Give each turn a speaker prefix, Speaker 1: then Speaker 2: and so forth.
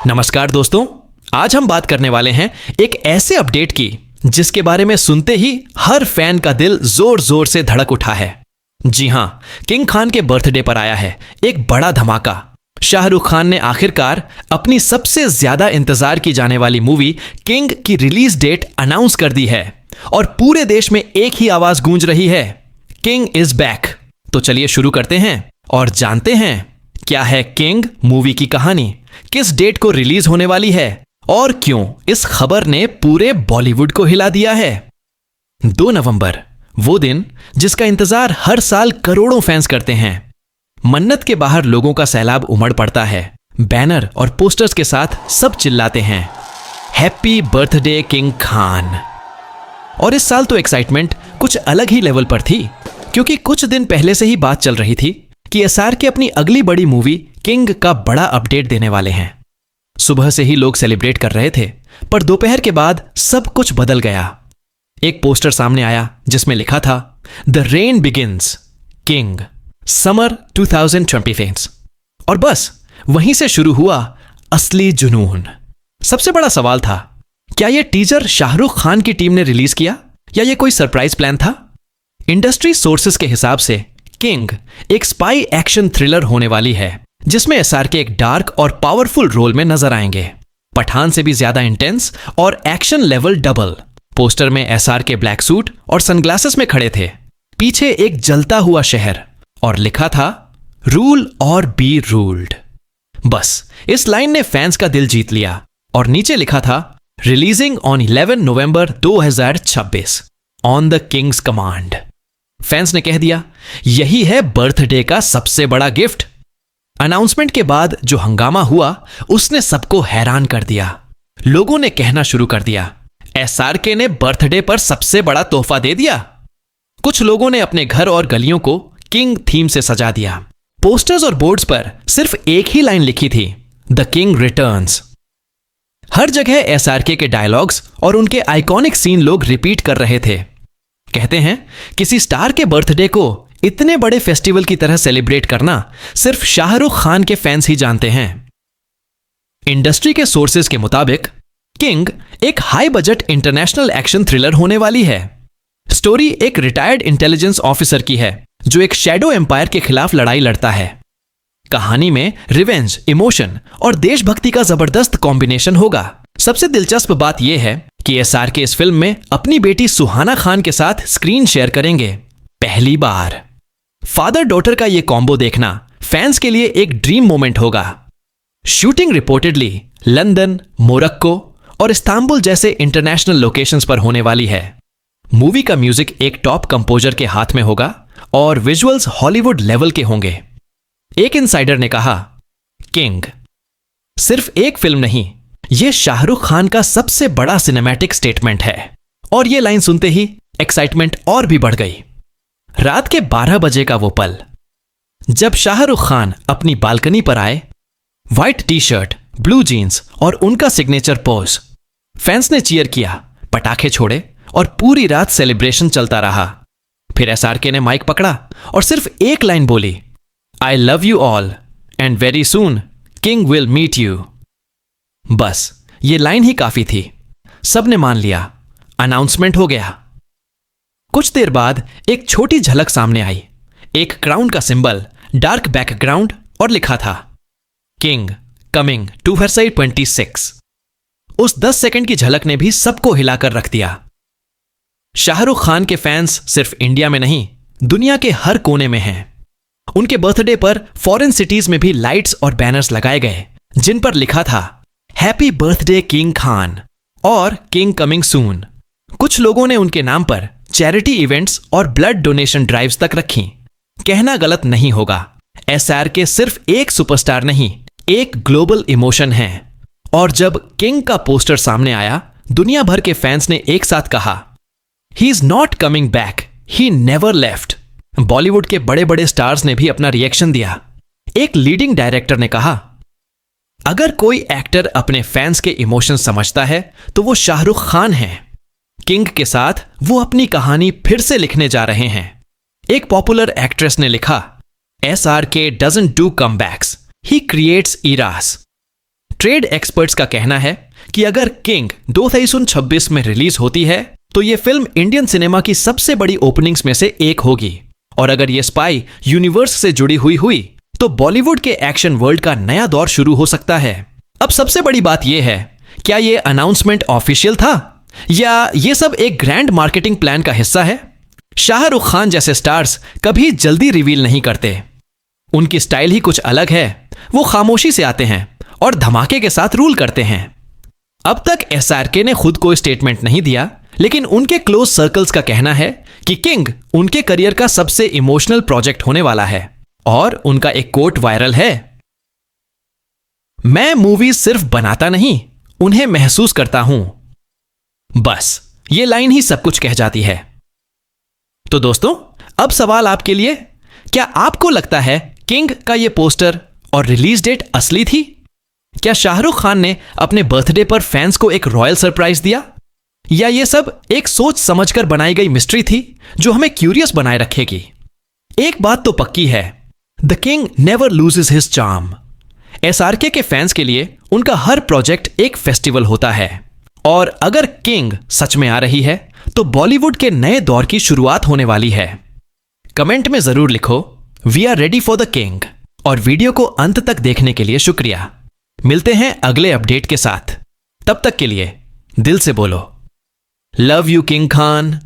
Speaker 1: नमस्कार दोस्तों, आज हम बात करने वाले हैं एक ऐसे अपडेट की जिसके बारे में सुनते ही हर फैन का दिल जोर जोर से धड़क उठा है। जी हां, किंग खान के बर्थडे पर आया है एक बड़ा धमाका। शाहरुख खान ने आखिरकार अपनी सबसे ज्यादा इंतजार की जाने वाली मूवी किंग की रिलीज डेट अनाउंस कर दी है और पूरे देश में एक ही आवाज गूंज रही है, किंग इज बैक। तो चलिए शुरू करते हैं और जानते हैं क्या है किंग मूवी की कहानी, किस डेट को रिलीज होने वाली है और क्यों इस खबर ने पूरे बॉलीवुड को हिला दिया है। 2 नवंबर, वो दिन जिसका इंतजार हर साल करोड़ों फैंस करते हैं। मन्नत के बाहर लोगों का सैलाब उमड़ पड़ता है। बैनर और पोस्टर्स के साथ सब चिल्लाते हैं, हैप्पी बर्थडे किंग खान। और इस साल तो एक्साइटमेंट कुछ अलग ही लेवल पर थी, क्योंकि कुछ दिन पहले से ही बात चल रही थी कि एसआरके अपनी अगली बड़ी मूवी किंग का बड़ा अपडेट देने वाले हैं। सुबह से ही लोग सेलिब्रेट कर रहे थे, पर दोपहर के बाद सब कुछ बदल गया। एक पोस्टर सामने आया जिसमें लिखा था, the rain begins, king, summer 2025। और बस वहीं से शुरू हुआ असली जुनून। सबसे बड़ा सवाल था, क्या यह टीजर शाहरुख खान की टीम ने रिलीज किया या यह कोई सरप्राइज प्लान था? इंडस्ट्री सोर्सेस के हिसाब से किंग एक स्पाई एक्शन थ्रिलर होने वाली है, जिसमें एसआरके एक डार्क और पावरफुल रोल में नजर आएंगे। पठान से भी ज्यादा इंटेंस और एक्शन लेवल डबल। पोस्टर में एसआरके ब्लैक सूट और सनग्लासेस में खड़े थे। पीछे एक जलता हुआ शहर और लिखा था, रूल और बी रूल्ड। बस इस लाइन ने फैंस का दिल जीत लिया। और नीचे लिखा था, releasing on 11 November 2026 on the Kings command. Fans ने कह दिया, यही है बर्थडे का सबसे बड़ा गिफ्ट। अनाउंसमेंट के बाद जो हंगामा हुआ उसने सबको हैरान कर दिया। लोगों ने कहना शुरू कर दिया, एसआरके ने बर्थडे पर सबसे बड़ा तोहफा दे दिया। कुछ लोगों ने अपने घर और गलियों को किंग थीम से सजा दिया। पोस्टर्स और बोर्ड्स पर सिर्फ एक ही लाइन लिखी थी, द किंग रिटर्न्स। हर जगह एसआरके के डायलॉग्स और उनके आइकॉनिक सीन लोग रिपीट कर रहे थे। कहते हैं, किसी स्टार के बर्थडे को इतने बड़े फेस्टिवल की तरह सेलिब्रेट करना सिर्फ शाहरुख खान के फैंस ही जानते हैं। इंडस्ट्री के सोर्सेज के मुताबिक किंग एक high budget international action thriller होने वाली है। स्टोरी एक रिटायर्ड इंटेलिजेंस ऑफिसर की है जो एक शैडो एम्पायर के खिलाफ लड़ाई लड़ता है। कहानी में रिवेंज, इमोशन और देशभक्ति का जबरदस्त कॉम्बिनेशन होगा। सबसे दिलचस्प बात यह है कि एसआरके इस फिल्म में अपनी बेटी सुहाना खान के साथ स्क्रीन शेयर करेंगे, पहली बार। फादर डॉटर का यह कॉम्बो देखना फैंस के लिए एक ड्रीम मोमेंट होगा। शूटिंग रिपोर्टेडली लंदन, मोरक्को और इस्तांबुल जैसे इंटरनेशनल लोकेशंस पर होने वाली है। मूवी का म्यूजिक एक टॉप कंपोजर के हाथ में होगा और विजुअल्स हॉलीवुड लेवल के होंगे। एक इनसाइडर ने कहा, किंग सिर्फ एक फिल्म नहीं, यह शाहरुख खान का सबसे बड़ा सिनेमैटिक स्टेटमेंट है। और यह लाइन सुनते ही एक्साइटमेंट और भी बढ़ गई। रात के 12 बजे का वो पल जब शाहरुख खान अपनी बालकनी पर आए, white T shirt, blue jeans और उनका सिग्नेचर पोज। फैंस ने चीयर किया, पटाखे छोड़े और पूरी रात सेलिब्रेशन चलता रहा। फिर एसआरके ने माइक पकड़ा और सिर्फ एक लाइन बोली, I love you all and very soon king will meet you. बस ये लाइन ही काफी थी। सबने मान लिया, अनाउंसमेंट हो गया। कुछ देर बाद एक छोटी झलक सामने आई, एक क्राउन का सिंबल, डार्क बैकग्राउंड और लिखा था, किंग कमिंग टू वर्साई 26। उस 10 सेकंड की झलक ने भी सबको हिलाकर रख दिया। शाहरुख खान के फैंस सिर्फ इंडिया में नहीं, दुनिया के हर कोने में हैं। उनके बर्थडे पर फॉरेन सिटीज में भी लाइट्स और बैनर्स लगाए गए जिन पर लिखा था, हैप्पी बर्थडे किंग खान और किंग कमिंग सून। कुछ लोगों ने उनके नाम पर चैरिटी इवेंट्स और ब्लड डोनेशन ड्राइव्स तक रखी। कहना गलत नहीं होगा, एसआरके सिर्फ एक सुपरस्टार नहीं, एक ग्लोबल इमोशन है। और जब किंग का पोस्टर सामने आया, दुनिया भर के फैंस ने एक साथ कहा, he is not coming back, he never left. Bollywood के बड़े बड़े स्टार्स ने भी अपना रिएक्शन दिया। एक लीडिंग डायरेक्टर ने कहा, अगर कोई एक्टर अपने फैंस के इमोशन समझता है तो वो शाहरुख खान है। किंग के साथ वो अपनी कहानी फिर से लिखने जा रहे हैं। एक पॉपुलर एक्ट्रेस ने लिखा, SRK doesn't do comebacks, he creates eras. Trade experts का कहना है कि अगर किंग 2026 में रिलीज होती है तो ये फिल्म इंडियन सिनेमा की सबसे बड़ी ओपनिंग्स में से एक होगी। और अगर ये स्पाई यूनिवर्स से जुड़ी हुई तो बॉलीवुड के एक्शन वर्ल्ड का नया दौर शुरू हो सकता है। अब सबसे बड़ी बात यह है, क्या ये अनाउंसमेंट ऑफिशियल था या ये सब एक ग्रैंड मार्केटिंग प्लान का हिस्सा है? शाहरुख खान जैसे स्टार्स कभी जल्दी रिवील नहीं करते। उनकी स्टाइल ही कुछ अलग है। वो खामोशी से आते हैं और धमाके के साथ रूल करते हैं। अब तक एसआरके ने खुद कोई स्टेटमेंट नहीं दिया, लेकिन उनके क्लोज सर्कल्स का कहना है कि किंग उनके करियर का सबसे इमोशनल प्रोजेक्ट होने वाला है। और उनका एक कोट वायरल है, मैं मूवीज सिर्फ बनाता नहीं, उन्हें महसूस करता हूं। बस ये लाइन ही सब कुछ कह जाती है। तो दोस्तों, अब सवाल आपके लिए, क्या आपको लगता है किंग का ये पोस्टर और रिलीज डेट असली थी? क्या शाहरुख खान ने अपने बर्थडे पर फैंस को एक रॉयल सरप्राइज दिया, या ये सब एक सोच समझकर बनाई गई मिस्ट्री थी जो हमें क्यूरियस बनाए रखेगी? एक बात तो पक्की है, the king never loses his charm. SRK के फैंस के लिए उनका हर प्रोजेक्ट एक फेस्टिवल होता है। और अगर किंग सच में आ रही है तो बॉलीवुड के नए दौर की शुरुआत होने वाली है। कमेंट में जरूर लिखो, we are ready for the king. और वीडियो को अंत तक देखने के लिए शुक्रिया। मिलते हैं अगले अपडेट के साथ। तब तक के लिए दिल से बोलो, लव यू किंग खान।